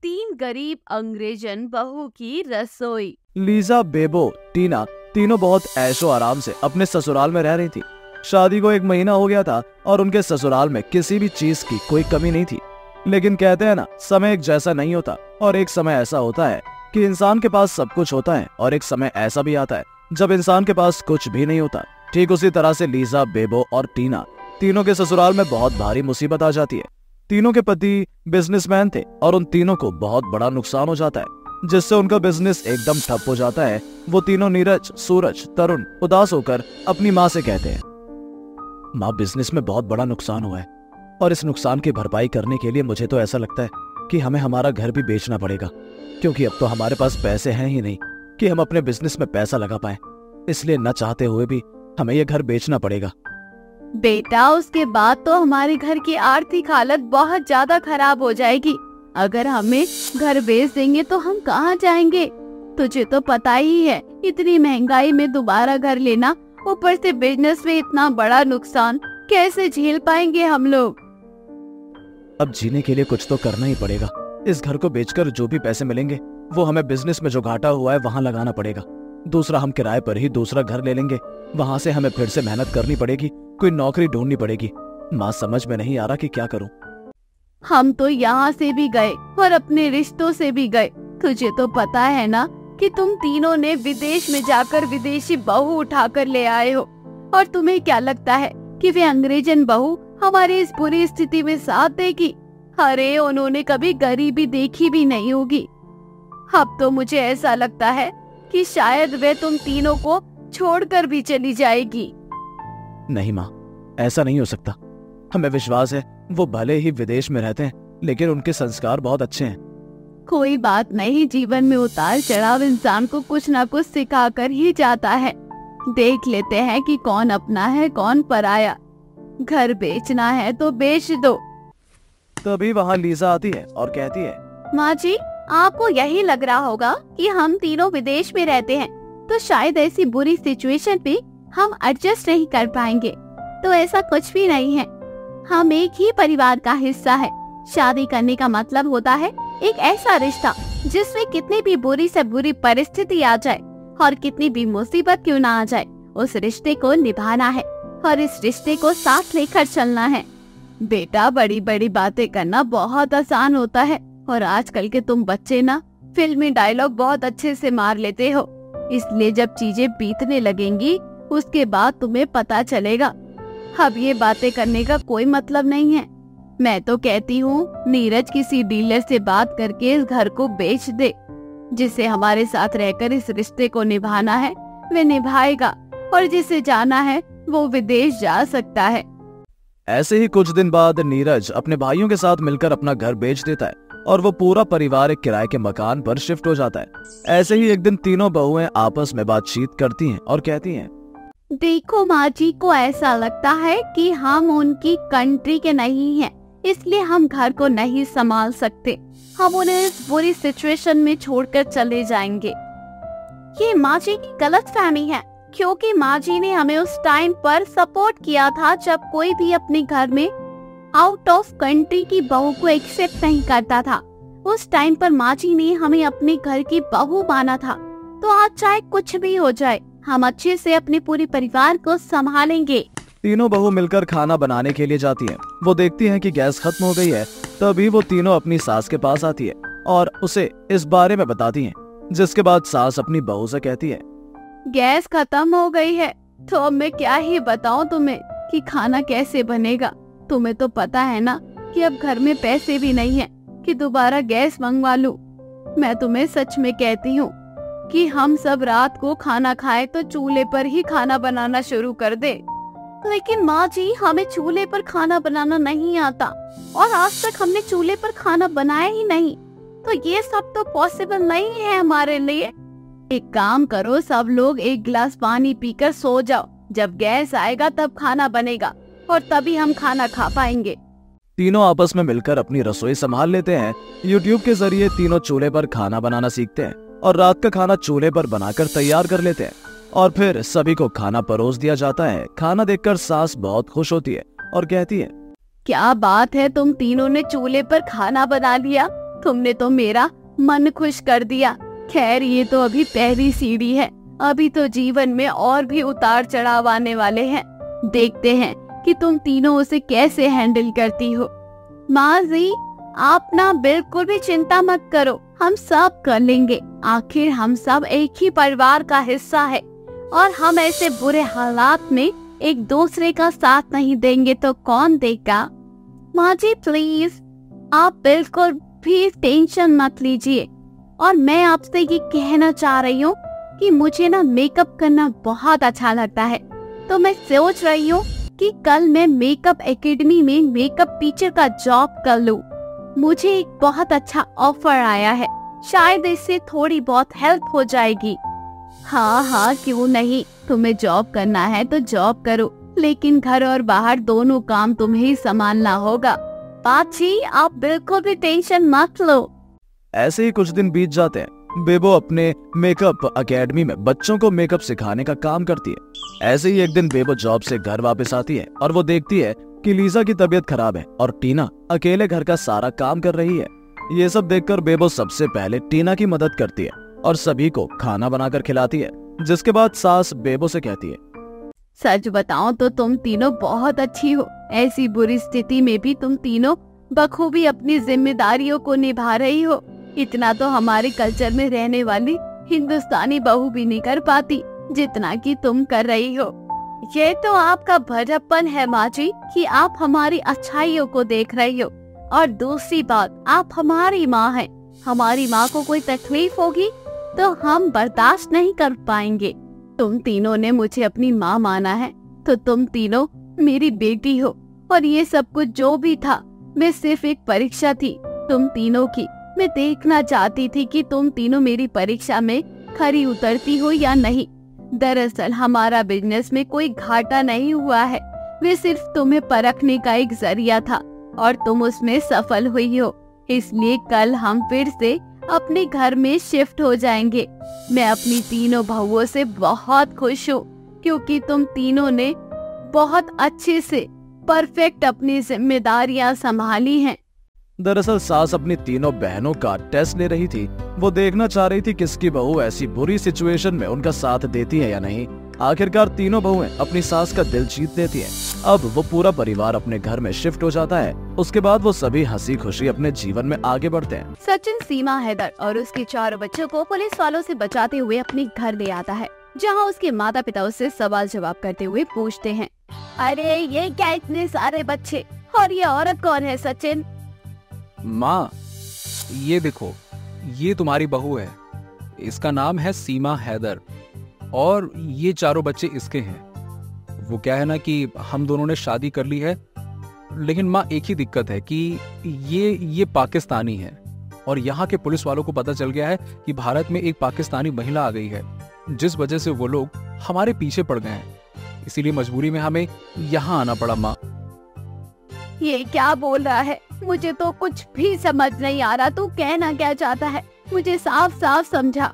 तीन गरीब अंग्रेजन बहू की रसोई। लीजा, बेबो, टीना तीनों बहुत ऐशो आराम से अपने ससुराल में रह रही थी। शादी को 1 महीना हो गया था और उनके ससुराल में किसी भी चीज की कोई कमी नहीं थी। लेकिन कहते हैं ना, समय एक जैसा नहीं होता और एक समय ऐसा होता है कि इंसान के पास सब कुछ होता है और एक समय ऐसा भी आता है जब इंसान के पास कुछ भी नहीं होता। ठीक उसी तरह से लीजा, बेबो और टीना तीनों के ससुराल में बहुत भारी मुसीबत आ जाती है। तीनों के पति बिजनेसमैन थे और उन तीनों को बहुत बड़ा नुकसान हो जाता है, जिससे उनका बिजनेस एकदम ठप हो जाता है। वो तीनों नीरज, सूरज, तरुण उदास होकर अपनी माँ से कहते हैं, माँ, बिजनेस में बहुत बड़ा नुकसान हुआ है और इस नुकसान की भरपाई करने के लिए मुझे तो ऐसा लगता है कि हमें हमारा घर भी बेचना पड़ेगा, क्योंकि अब तो हमारे पास पैसे हैं ही नहीं कि हम अपने बिजनेस में पैसा लगा पाए। इसलिए न चाहते हुए भी हमें यह घर बेचना पड़ेगा। बेटा, उसके बाद तो हमारे घर की आर्थिक हालत बहुत ज्यादा खराब हो जाएगी। अगर हमें घर बेच देंगे तो हम कहाँ जाएंगे? तुझे तो पता ही है, इतनी महंगाई में दोबारा घर लेना, ऊपर से बिजनेस में इतना बड़ा नुकसान, कैसे झेल पाएंगे हम लोग? अब जीने के लिए कुछ तो करना ही पड़ेगा। इस घर को बेचकर जो भी पैसे मिलेंगे वो हमें बिजनेस में जो घाटा हुआ है वहाँ लगाना पड़ेगा। दूसरा, हम किराए पर ही दूसरा घर ले लेंगे। वहाँ से हमें फिर से मेहनत करनी पड़ेगी, कोई नौकरी ढूंढनी पड़ेगी। माँ, समझ में नहीं आ रहा कि क्या करूँ। हम तो यहाँ से भी गए और अपने रिश्तों से भी गए। तुझे तो पता है ना कि तुम तीनों ने विदेश में जाकर विदेशी बहू उठाकर ले आए हो, और तुम्हें क्या लगता है कि वे अंग्रेजन बहू हमारी इस बुरी स्थिति में साथ देगी? अरे, उन्होंने कभी गरीबी देखी भी नहीं होगी। अब तो मुझे ऐसा लगता है कि शायद वे तुम तीनों को छोड़कर भी चली जाएगी। नहीं माँ, ऐसा नहीं हो सकता। हमें विश्वास है वो भले ही विदेश में रहते हैं, लेकिन उनके संस्कार बहुत अच्छे हैं। कोई बात नहीं, जीवन में उतार चढ़ाव इंसान को कुछ ना कुछ सिखा कर ही जाता है। देख लेते हैं कि कौन अपना है कौन पराया। घर बेचना है तो बेच दो। तभी वहाँ लीजा आती है और कहती है, माँ जी, आपको यही लग रहा होगा कि हम तीनों विदेश में रहते हैं, तो शायद ऐसी बुरी सिचुएशन पे हम एडजस्ट नहीं कर पाएंगे। तो ऐसा कुछ भी नहीं है, हम एक ही परिवार का हिस्सा है। शादी करने का मतलब होता है एक ऐसा रिश्ता जिसमें कितनी भी बुरी से बुरी परिस्थिति आ जाए और कितनी भी मुसीबत क्यों ना आ जाए, उस रिश्ते को निभाना है और इस रिश्ते को साथ लेकर चलना है। बेटा, बड़ी बड़ी बातें करना बहुत आसान होता है, और आजकल के तुम बच्चे ना फिल्मी डायलॉग बहुत अच्छे से मार लेते हो। इसलिए जब चीजें बीतने लगेंगी उसके बाद तुम्हें पता चलेगा। अब ये बातें करने का कोई मतलब नहीं है। मैं तो कहती हूँ नीरज किसी डीलर से बात करके इस घर को बेच दे। जिसे हमारे साथ रहकर इस रिश्ते को निभाना है वे निभाएगा, और जिसे जाना है वो विदेश जा सकता है। ऐसे ही कुछ दिन बाद नीरज अपने भाइयों के साथ मिलकर अपना घर बेच देता है और वो पूरा परिवार एक किराए के मकान पर शिफ्ट हो जाता है। ऐसे ही एक दिन तीनों बहुएं आपस में बातचीत करती हैं और कहती हैं, देखो, माँ जी को ऐसा लगता है कि हम उनकी कंट्री के नहीं हैं, इसलिए हम घर को नहीं संभाल सकते। हम उन्हें इस बुरी सिचुएशन में छोड़कर चले जाएंगे। ये माँ जी की गलतफहमी है, क्योंकि माँ जी ने हमें उस टाइम पर सपोर्ट किया था जब कोई भी अपने घर में आउट ऑफ कंट्री की बहू को एक्सेप्ट नहीं करता था। उस टाइम पर माँ जी ने हमें अपने घर की बहू माना था। तो आज चाहे कुछ भी हो जाए, हम अच्छे से अपने पूरे परिवार को संभालेंगे। तीनों बहू मिलकर खाना बनाने के लिए जाती हैं। वो देखती हैं कि गैस खत्म हो गई है। तभी वो तीनों अपनी सास के पास आती है और उसे इस बारे में बताती हैं, जिसके बाद सास अपनी बहू से कहती है, गैस खत्म हो गई है तो अब मैं क्या ही बताऊं तुम्हें कि खाना कैसे बनेगा। तुम्हें तो पता है ना कि अब घर में पैसे भी नहीं है कि दोबारा गैस मंगवा लूं। मैं तुम्हें सच में कहती हूँ कि हम सब रात को खाना खाए तो चूल्हे पर ही खाना बनाना शुरू कर दे। लेकिन माँ जी, हमें चूल्हे पर खाना बनाना नहीं आता और आज तक हमने चूल्हे पर खाना बनाया ही नहीं, तो ये सब तो पॉसिबल नहीं है हमारे लिए। एक काम करो, सब लोग एक गिलास पानी पीकर सो जाओ। जब गैस आएगा तब खाना बनेगा और तभी हम खाना खा पाएंगे। तीनों आपस में मिलकर अपनी रसोई संभाल लेते हैं। यूट्यूब के जरिए तीनों चूल्हे पर खाना बनाना सीखते हैं और रात का खाना चूल्हे पर बनाकर तैयार कर लेते हैं और फिर सभी को खाना परोस दिया जाता है। खाना देखकर सास बहुत खुश होती है और कहती है, क्या बात है, तुम तीनों ने चूल्हे पर खाना बना लिया। तुमने तो मेरा मन खुश कर दिया। खैर ये तो अभी पहली सीढ़ी है, अभी तो जीवन में और भी उतार चढ़ाव आने वाले हैं। देखते हैं कि तुम तीनों उसे कैसे हैंडल करती हो। माँ जी, आप ना बिल्कुल भी चिंता मत करो, हम सब कर लेंगे। आखिर हम सब एक ही परिवार का हिस्सा है और हम ऐसे बुरे हालात में एक दूसरे का साथ नहीं देंगे तो कौन देगा। माँ जी प्लीज, आप बिल्कुल भी टेंशन मत लीजिए। और मैं आपसे ये कहना चाह रही हूँ कि मुझे ना मेकअप करना बहुत अच्छा लगता है, तो मैं सोच रही हूँ कि कल मैं मेकअप एकेडमी में मेकअप टीचर का जॉब कर लूँ। मुझे एक बहुत अच्छा ऑफर आया है, शायद इससे थोड़ी बहुत हेल्प हो जाएगी। हाँ हाँ क्यों नहीं, तुम्हें जॉब करना है तो जॉब करो, लेकिन घर और बाहर दोनों काम तुम्हें ही संभालना होगा। बाची, आप बिल्कुल भी टेंशन मत लो। ऐसे ही कुछ दिन बीत जाते हैं। बेबो अपने मेकअप एकेडमी में बच्चों को मेकअप सिखाने का काम करती है। ऐसे ही एक दिन बेबो जॉब से घर वापस आती है और वो देखती है कि लीजा की तबीयत खराब है और टीना अकेले घर का सारा काम कर रही है। ये सब देखकर बेबो सबसे पहले टीना की मदद करती है और सभी को खाना बनाकर खिलाती है। जिसके बाद सास बेबो से कहती है, सच बताओ तो तुम तीनों बहुत अच्छी हो। ऐसी बुरी स्थिति में भी तुम तीनों बखूबी अपनी जिम्मेदारियों को निभा रही हो। इतना तो हमारे कल्चर में रहने वाली हिंदुस्तानी बहू भी नहीं कर पाती जितना कि तुम कर रही हो। ये तो आपका भजपन है माँ जी कि आप हमारी अच्छाइयों को देख रही हो। और दूसरी बात, आप हमारी माँ हैं। हमारी माँ को कोई तकलीफ होगी तो हम बर्दाश्त नहीं कर पाएंगे। तुम तीनों ने मुझे अपनी माँ माना है तो तुम तीनों मेरी बेटी हो। और ये सब कुछ जो भी था, मैं सिर्फ एक परीक्षा थी तुम तीनों की। मैं देखना चाहती थी कि तुम तीनों मेरी परीक्षा में खरी उतरती हो या नहीं। दरअसल हमारा बिजनेस में कोई घाटा नहीं हुआ है, वे सिर्फ तुम्हें परखने का एक जरिया था और तुम उसमें सफल हुई हो। इसलिए कल हम फिर से अपने घर में शिफ्ट हो जाएंगे। मैं अपनी तीनों बहुओं से बहुत खुश हूँ क्योंकि तुम तीनों ने बहुत अच्छे से परफेक्ट अपनी जिम्मेदारियां संभाली हैं। दरअसल सास अपनी तीनों बहनों का टेस्ट ले रही थी। वो देखना चाह रही थी किसकी बहू ऐसी बुरी सिचुएशन में उनका साथ देती है या नहीं। आखिरकार तीनों बहुएं अपनी सास का दिल जीत लेती हैं। अब वो पूरा परिवार अपने घर में शिफ्ट हो जाता है। उसके बाद वो सभी हंसी खुशी अपने जीवन में आगे बढ़ते हैं। सचिन सीमा, हैदर और उसके 4 बच्चों को पुलिस वालों से बचाते हुए अपने घर ले आता है, जहां उसके माता पिता उससे सवाल जवाब करते हुए पूछते हैं, अरे ये क्या इतने सारे बच्चे और ये औरत कौन है सचिन? माँ, ये देखो, ये तुम्हारी बहू है। इसका नाम है सीमा हैदर और ये 4 बच्चे इसके हैं। वो क्या है ना कि हम दोनों ने शादी कर ली है, लेकिन माँ एक ही दिक्कत है कि ये पाकिस्तानी है और यहाँ के पुलिस वालों को पता चल गया है कि भारत में एक पाकिस्तानी महिला आ गई है, जिस वजह से वो लोग हमारे पीछे पड़ गए हैं। इसीलिए मजबूरी में हमें यहाँ आना पड़ा। माँ, ये क्या बोल रहा है? मुझे तो कुछ भी समझ नहीं आ रहा। तू कहना क्या चाहता है? मुझे साफ साफ समझा।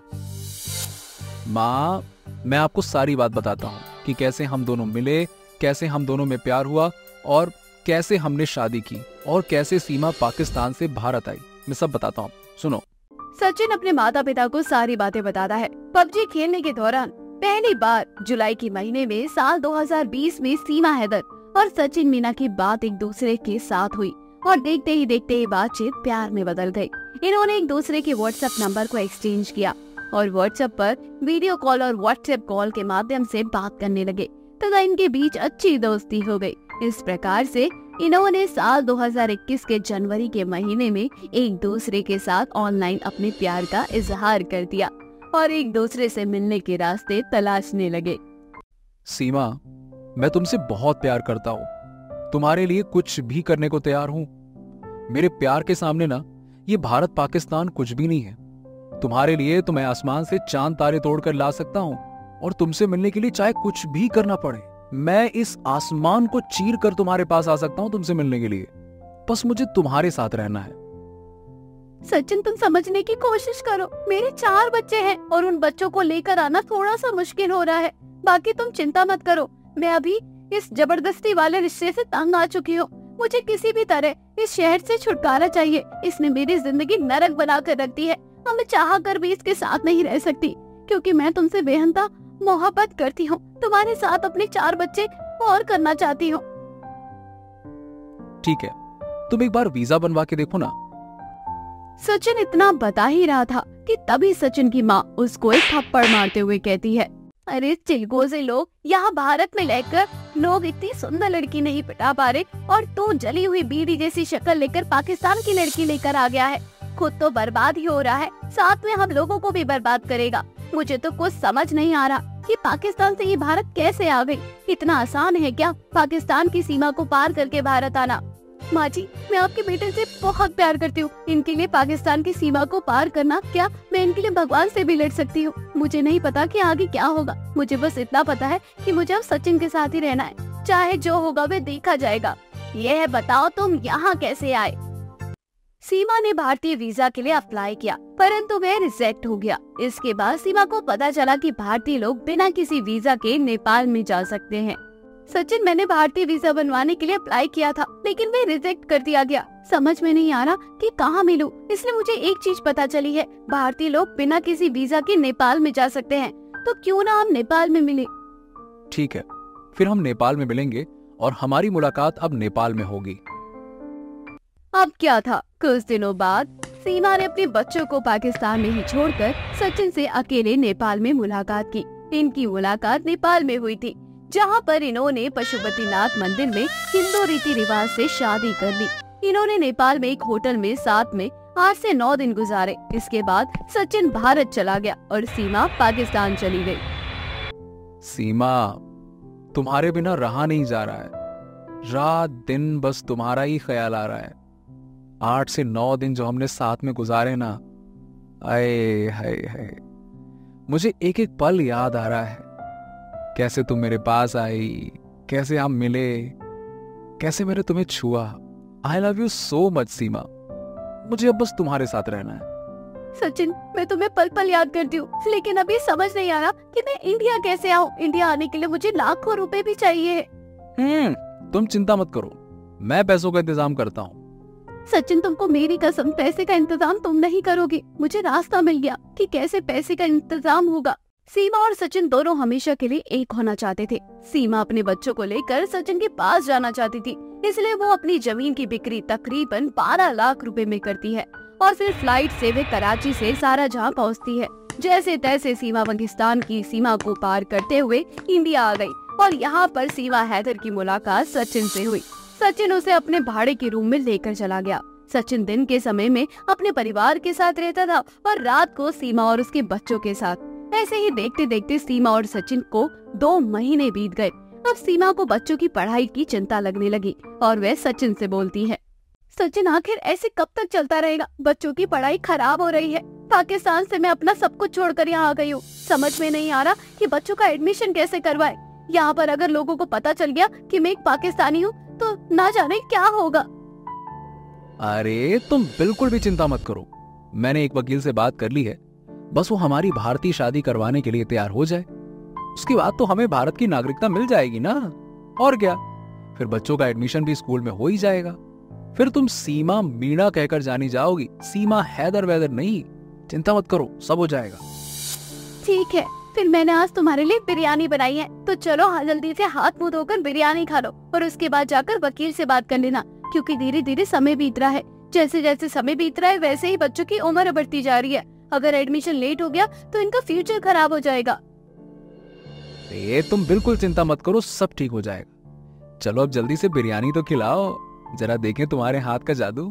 माँ, मैं आपको सारी बात बताता हूँ कि कैसे हम दोनों मिले, कैसे हम दोनों में प्यार हुआ और कैसे हमने शादी की और कैसे सीमा पाकिस्तान से भारत आई। मैं सब बताता हूँ, सुनो। सचिन अपने माता पिता को सारी बातें बताता है। पबजी खेलने के दौरान पहली बार जुलाई के महीने में साल 2020 में सीमा हैदर और सचिन मीना की बात एक दूसरे के साथ हुई और देखते ही देखते ये बातचीत प्यार में बदल गई। इन्होंने एक दूसरे के व्हाट्सएप नंबर को एक्सचेंज किया और व्हाट्सएप पर वीडियो कॉल और व्हाट्सएप कॉल के माध्यम से बात करने लगे तथा इनके बीच अच्छी दोस्ती हो गई। इस प्रकार से इन्होंने साल 2021 के जनवरी के महीने में एक दूसरे के साथ ऑनलाइन अपने प्यार का इजहार कर दिया और एक दूसरे से मिलने के रास्ते तलाशने लगे। सीमा, मैं तुमसे बहुत प्यार करता हूँ, तुम्हारे लिए कुछ भी करने को तैयार हूँ। मेरे प्यार के सामने ना ये भारत पाकिस्तान कुछ भी नहीं है। तुम्हारे लिए तो मैं आसमान से चांद तारे तोड़कर ला सकता हूँ और तुमसे मिलने के लिए चाहे कुछ भी करना पड़े, मैं इस आसमान को चीर कर तुम्हारे पास आ सकता हूँ तुमसे मिलने के लिए। बस मुझे तुम्हारे साथ रहना है। सचिन, तुम समझने की कोशिश करो। मेरे 4 बच्चे हैं और उन बच्चों को लेकर आना थोड़ा सा मुश्किल हो रहा है। बाकी तुम चिंता मत करो, मैं अभी इस जबरदस्ती वाले रिश्ते से तंग आ चुकी हूँ। मुझे किसी भी तरह इस शहर से छुटकारा चाहिए। इसने मेरी जिंदगी नरक बना कर रख दी है। अब मैं चाह कर भी इसके साथ नहीं रह सकती, क्योंकि मैं तुमसे बेहद मोहब्बत करती हूँ। तुम्हारे साथ अपने 4 बच्चे और करना चाहती हूँ। ठीक है, तुम एक बार वीजा बनवा के देखो ना। सचिन इतना बता ही रहा था कि तभी सचिन की माँ उसको एक थप्पड़ मारते हुए कहती है, अरे चिलगो से लोग यहाँ भारत में लेकर लोग इतनी सुंदर लड़की नहीं पटा पा रहे, और तू जली हुई बीड़ी जैसी शक्ल लेकर पाकिस्तान की लड़की लेकर आ गया है। खुद तो बर्बाद ही हो रहा है, साथ में हम लोगों को भी बर्बाद करेगा। मुझे तो कुछ समझ नहीं आ रहा कि पाकिस्तान से ये भारत कैसे आ गई। इतना आसान है क्या पाकिस्तान की सीमा को पार करके भारत आना? माँ जी, मैं आपके बेटे से बहुत प्यार करती हूँ। इनके लिए पाकिस्तान की सीमा को पार करना, क्या मैं इनके लिए भगवान से भी लड़ सकती हूँ? मुझे नहीं पता कि आगे क्या होगा। मुझे बस इतना पता है कि मुझे अब सचिन के साथ ही रहना है। चाहे जो होगा वे देखा जाएगा। यह बताओ तुम यहाँ कैसे आए? सीमा ने भारतीय वीजा के लिए अप्लाई किया, परंतु वह रिजेक्ट हो गया। इसके बाद सीमा को पता चला कि भारतीय लोग बिना किसी वीजा के नेपाल में जा सकते हैं। सचिन, मैंने भारतीय वीजा बनवाने के लिए अप्लाई किया था, लेकिन वे रिजेक्ट कर दिया गया। समझ में नहीं आ रहा कि कहाँ मिलूं। इसलिए मुझे एक चीज पता चली है, भारतीय लोग बिना किसी वीजा के नेपाल में जा सकते हैं। तो क्यों ना हम नेपाल में मिले? ठीक है, फिर हम नेपाल में मिलेंगे और हमारी मुलाकात अब नेपाल में होगी। अब क्या था, कुछ दिनों बाद सीमा ने अपने बच्चों को पाकिस्तान में ही छोड़कर सचिन से अकेले नेपाल में मुलाकात की। इनकी मुलाकात नेपाल में हुई थी, जहां पर इन्होंने पशुपतिनाथ मंदिर में हिंदू रीति रिवाज से शादी कर ली। इन्होंने नेपाल में एक होटल में साथ में 8 से 9 दिन गुजारे। इसके बाद सचिन भारत चला गया और सीमा पाकिस्तान चली गई। सीमा, तुम्हारे बिना रहा नहीं जा रहा है। रात दिन बस तुम्हारा ही ख्याल आ रहा है। 8 से 9 दिन जो हमने साथ में गुजारे ना, आए हाय हाय, मुझे एक एक पल याद आ रहा है। कैसे तुम मेरे पास आई, कैसे हम मिले, कैसे मैंने तुम्हें छुआ। I love you so much Seema. मुझे अब बस तुम्हारे साथ रहना है। सचिन, मैं तुम्हें पल पल याद करती हूँ, लेकिन अभी समझ नहीं आ रहा कि मैं इंडिया कैसे आऊँ। इंडिया आने के लिए मुझे लाखों रुपए भी चाहिए। तुम चिंता मत करो, मैं पैसों का इंतजाम करता हूँ। सचिन, तुमको मेरी कसम, पैसे का इंतजाम तुम नहीं करोगे। मुझे रास्ता मिल गया कि कैसे पैसे का इंतजाम होगा। सीमा और सचिन दोनों हमेशा के लिए एक होना चाहते थे। सीमा अपने बच्चों को लेकर सचिन के पास जाना चाहती थी, इसलिए वो अपनी जमीन की बिक्री तकरीबन 12 लाख रुपए में करती है और फिर फ्लाइट से वे कराची से शारजाह पहुंचती है। जैसे तैसे सीमा पाकिस्तान की सीमा को पार करते हुए इंडिया आ गई और यहाँ पर सीमा हैदर की मुलाकात सचिन से हुई। सचिन उसे अपने भाड़े के रूम में लेकर चला गया। सचिन दिन के समय में अपने परिवार के साथ रहता था और रात को सीमा और उसके बच्चों के साथ। ऐसे ही देखते देखते सीमा और सचिन को 2 महीने बीत गए। अब सीमा को बच्चों की पढ़ाई की चिंता लगने लगी और वह सचिन से बोलती है, सचिन, आखिर ऐसे कब तक चलता रहेगा? बच्चों की पढ़ाई खराब हो रही है। पाकिस्तान से मैं अपना सब कुछ छोड़कर यहाँ आ गई हूँ। समझ में नहीं आ रहा कि बच्चों का एडमिशन कैसे करवाए। यहाँ पर अगर लोगों को पता चल गया कि मैं एक पाकिस्तानी हूँ तो ना जाने क्या होगा। अरे तुम बिल्कुल भी चिंता मत करो, मैंने एक वकील से बात कर ली है। बस वो हमारी भारतीय शादी करवाने के लिए तैयार हो जाए, उसके बाद तो हमें भारत की नागरिकता मिल जाएगी ना। और क्या, फिर बच्चों का एडमिशन भी स्कूल में हो ही जाएगा। फिर तुम सीमा मीणा कहकर जानी जाओगी, सीमा हैदर वैदर नहीं। चिंता मत करो, सब हो जाएगा। ठीक है, फिर मैंने आज तुम्हारे लिए बिरयानी बनाई है, तो चलो जल्दी से हाथ मुंह धोकर बिरयानी खा लो और उसके बाद जाकर वकील से बात कर लेना, क्योंकि धीरे धीरे समय बीत रहा है। जैसे जैसे समय बीत रहा है वैसे ही बच्चों की उम्र बढ़ती जा रही है। अगर एडमिशन लेट हो गया तो इनका फ्यूचर खराब हो जाएगा। ये तुम बिल्कुल चिंता मत करो, सब ठीक हो जाएगा। चलो अब जल्दी से बिरयानी तो खिलाओ, जरा देखें तुम्हारे हाथ का जादू।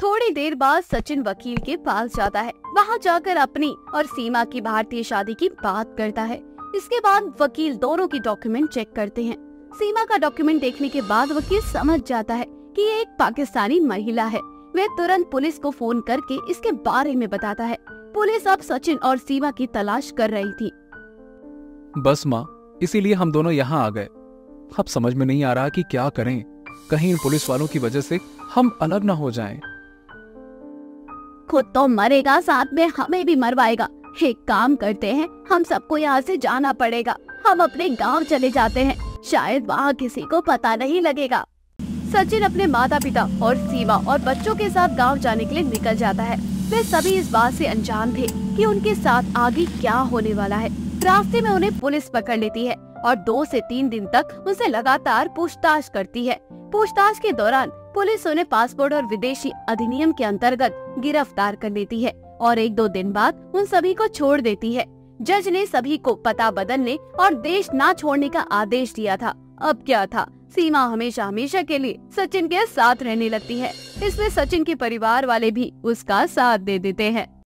थोड़ी देर बाद सचिन वकील के पास जाता है। वहाँ जाकर अपनी और सीमा की भारतीय शादी की बात करता है। इसके बाद वकील दोनों की डॉक्यूमेंट चेक करते हैं। सीमा का डॉक्यूमेंट देखने के बाद वकील समझ जाता है कि ये एक पाकिस्तानी महिला है। वह तुरंत पुलिस को फोन करके इसके बारे में बताता है। पुलिस अब सचिन और सीमा की तलाश कर रही थी। बस माँ, इसीलिए हम दोनों यहाँ आ गए। अब समझ में नहीं आ रहा कि क्या करें, कहीं इन पुलिस वालों की वजह से हम अलग न हो जाएं। खुद तो मरेगा, साथ में हमें भी मरवाएगा। एक काम करते हैं, हम सबको यहाँ से जाना पड़ेगा। हम अपने गांव चले जाते हैं, शायद वहाँ किसी को पता नहीं लगेगा। सचिन अपने माता पिता और सीमा और बच्चों के साथ गांव जाने के लिए निकल जाता है। वे सभी इस बात से अनजान थे कि उनके साथ आगे क्या होने वाला है। रास्ते में उन्हें पुलिस पकड़ लेती है और 2 से 3 दिन तक उनसे लगातार पूछताछ करती है। पूछताछ के दौरान पुलिस उन्हें पासपोर्ट और विदेशी अधिनियम के अंतर्गत गिरफ्तार कर लेती है और 1-2 दिन बाद उन सभी को छोड़ देती है। जज ने सभी को पता बदलने और देश ना छोड़ने का आदेश दिया था। अब क्या था, सीमा हमेशा हमेशा के लिए सचिन के साथ रहने लगती है। इसमें सचिन के परिवार वाले भी उसका साथ दे देते हैं।